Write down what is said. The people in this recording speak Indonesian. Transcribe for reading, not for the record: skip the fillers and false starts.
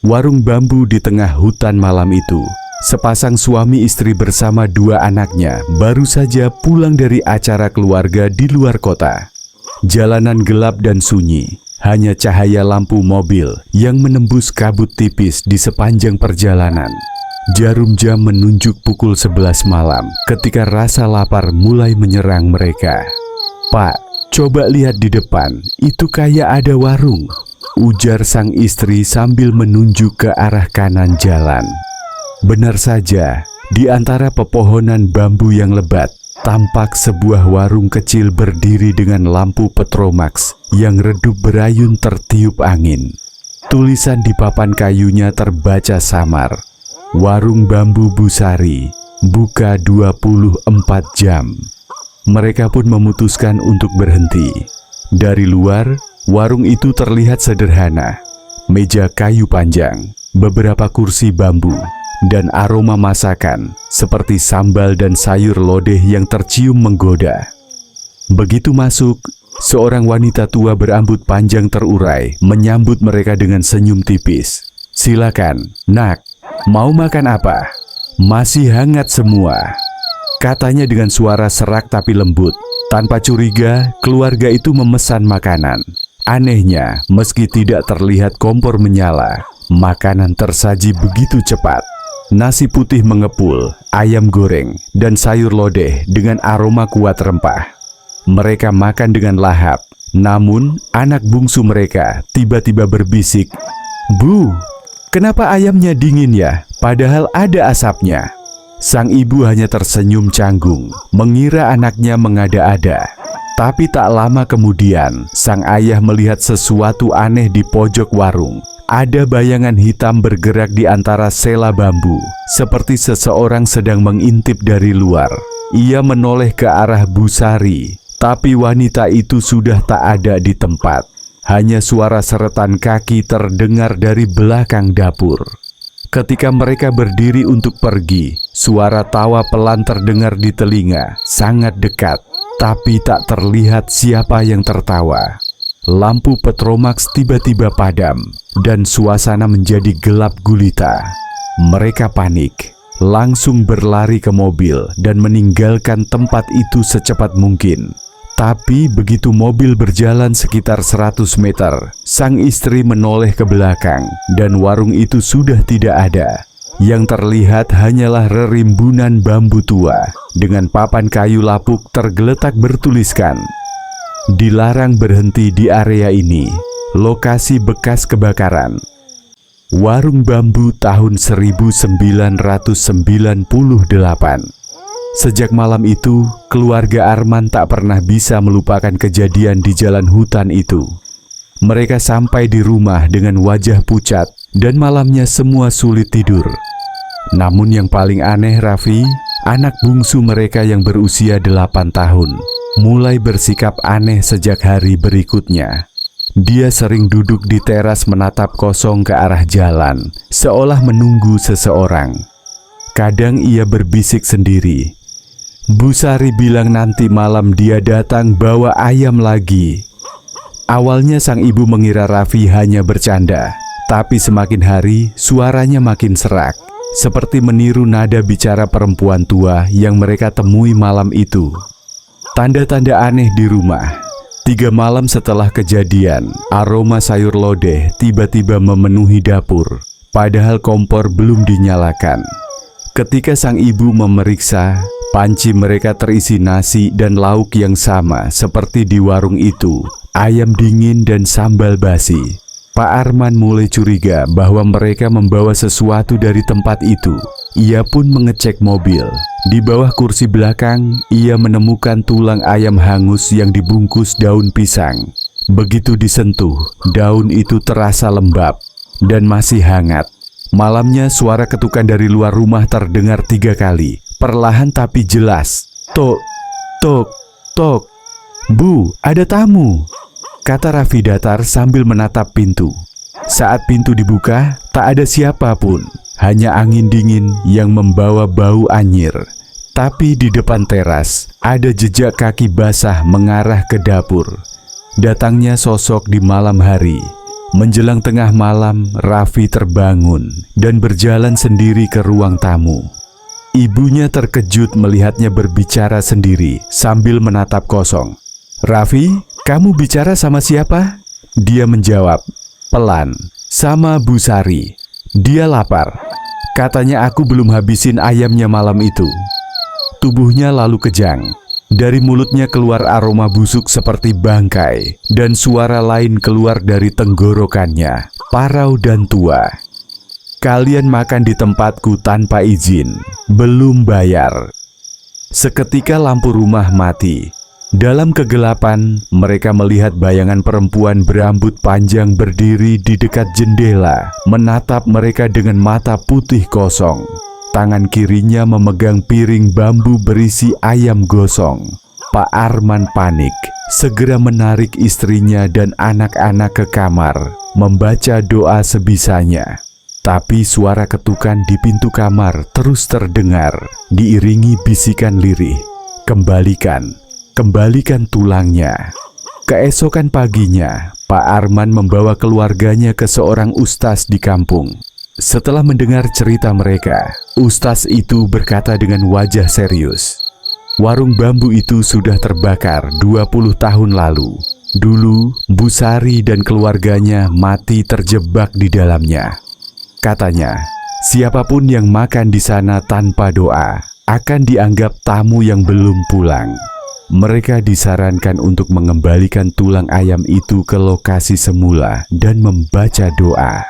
warung bambu di tengah hutan malam itu. Sepasang suami istri bersama dua anaknya baru saja pulang dari acara keluarga di luar kota. Jalanan gelap dan sunyi, hanya cahaya lampu mobil yang menembus kabut tipis di sepanjang perjalanan. Jarum jam menunjuk pukul 11 malam ketika rasa lapar mulai menyerang mereka. "Pak, coba lihat di depan, itu kayak ada warung," ujar sang istri sambil menunjuk ke arah kanan jalan. Benar saja, di antara pepohonan bambu yang lebat, tampak sebuah warung kecil berdiri dengan lampu Petromax yang redup berayun tertiup angin. Tulisan di papan kayunya terbaca samar, "Warung Bambu Busari, buka 24 jam." Mereka pun memutuskan untuk berhenti. Dari luar, warung itu terlihat sederhana. Meja kayu panjang, beberapa kursi bambu, dan aroma masakan seperti sambal dan sayur lodeh yang tercium menggoda. Begitu masuk, seorang wanita tua berambut panjang terurai menyambut mereka dengan senyum tipis. "Silakan, Nak. Mau makan apa? Masih hangat semua," katanya dengan suara serak tapi lembut. Tanpa curiga, keluarga itu memesan makanan. Anehnya, meski tidak terlihat kompor menyala, makanan tersaji begitu cepat. Nasi putih mengepul, ayam goreng, dan sayur lodeh dengan aroma kuat rempah. Mereka makan dengan lahap, namun anak bungsu mereka tiba-tiba berbisik, "Bu, kenapa ayamnya dingin ya? Padahal ada asapnya." Sang ibu hanya tersenyum canggung, mengira anaknya mengada-ada. Tapi tak lama kemudian, sang ayah melihat sesuatu aneh di pojok warung. Ada bayangan hitam bergerak di antara sela bambu, seperti seseorang sedang mengintip dari luar. Ia menoleh ke arah Busari, tapi wanita itu sudah tak ada di tempat. Hanya suara seretan kaki terdengar dari belakang dapur. Ketika mereka berdiri untuk pergi, suara tawa pelan terdengar di telinga, sangat dekat, tapi tak terlihat siapa yang tertawa. Lampu Petromax tiba-tiba padam, dan suasana menjadi gelap gulita. Mereka panik, langsung berlari ke mobil dan meninggalkan tempat itu secepat mungkin. Tapi begitu mobil berjalan sekitar 100 meter, sang istri menoleh ke belakang dan warung itu sudah tidak ada. Yang terlihat hanyalah rerimbunan bambu tua dengan papan kayu lapuk tergeletak bertuliskan, "Dilarang berhenti di area ini. Lokasi bekas kebakaran." Warung bambu tahun 1998. Sejak malam itu, keluarga Arman tak pernah bisa melupakan kejadian di jalan hutan itu. Mereka sampai di rumah dengan wajah pucat dan malamnya semua sulit tidur. Namun yang paling aneh, Raffi, anak bungsu mereka yang berusia 8 tahun, mulai bersikap aneh sejak hari berikutnya. Dia sering duduk di teras menatap kosong ke arah jalan, seolah menunggu seseorang. Kadang ia berbisik sendiri, "Busari bilang nanti malam dia datang bawa ayam lagi." Awalnya sang ibu mengira Raffi hanya bercanda, tapi semakin hari suaranya makin serak, seperti meniru nada bicara perempuan tua yang mereka temui malam itu. Tanda-tanda aneh di rumah. 3 malam setelah kejadian, aroma sayur lodeh tiba-tiba memenuhi dapur, padahal kompor belum dinyalakan. Ketika sang ibu memeriksa, panci mereka terisi nasi dan lauk yang sama seperti di warung itu, ayam dingin dan sambal basi. Pak Arman mulai curiga bahwa mereka membawa sesuatu dari tempat itu. Ia pun mengecek mobil. Di bawah kursi belakang, ia menemukan tulang ayam hangus yang dibungkus daun pisang. Begitu disentuh, daun itu terasa lembab dan masih hangat. Malamnya suara ketukan dari luar rumah terdengar 3 kali, perlahan tapi jelas. "Tok, tok, tok. Bu, ada tamu," kata Raffi datar sambil menatap pintu. Saat pintu dibuka, tak ada siapapun, hanya angin dingin yang membawa bau anyir. Tapi di depan teras, ada jejak kaki basah mengarah ke dapur. Datangnya sosok di malam hari. Menjelang tengah malam, Raffi terbangun dan berjalan sendiri ke ruang tamu. Ibunya terkejut melihatnya berbicara sendiri sambil menatap kosong. "Raffi, kamu bicara sama siapa?" Dia menjawab, pelan, "Sama Bu Sari. Dia lapar. Katanya aku belum habisin ayamnya malam itu." Tubuhnya lalu kejang. Dari mulutnya keluar aroma busuk seperti bangkai, dan suara lain keluar dari tenggorokannya, parau dan tua. "Kalian makan di tempatku tanpa izin, belum bayar." Seketika lampu rumah mati. Dalam kegelapan, mereka melihat bayangan perempuan berambut panjang berdiri di dekat jendela, menatap mereka dengan mata putih kosong. Tangan kirinya memegang piring bambu berisi ayam gosong. Pak Arman panik, segera menarik istrinya dan anak-anak ke kamar, membaca doa sebisanya. Tapi suara ketukan di pintu kamar terus terdengar, diiringi bisikan lirih, "Kembalikan, kembalikan tulangnya." Keesokan paginya, Pak Arman membawa keluarganya ke seorang ustaz di kampung. Setelah mendengar cerita mereka, ustaz itu berkata dengan wajah serius, "Warung bambu itu sudah terbakar 20 tahun lalu. Dulu, Bu Sari dan keluarganya mati terjebak di dalamnya. Katanya, siapapun yang makan di sana tanpa doa akan dianggap tamu yang belum pulang. Mereka disarankan untuk mengembalikan tulang ayam itu ke lokasi semula dan membaca doa."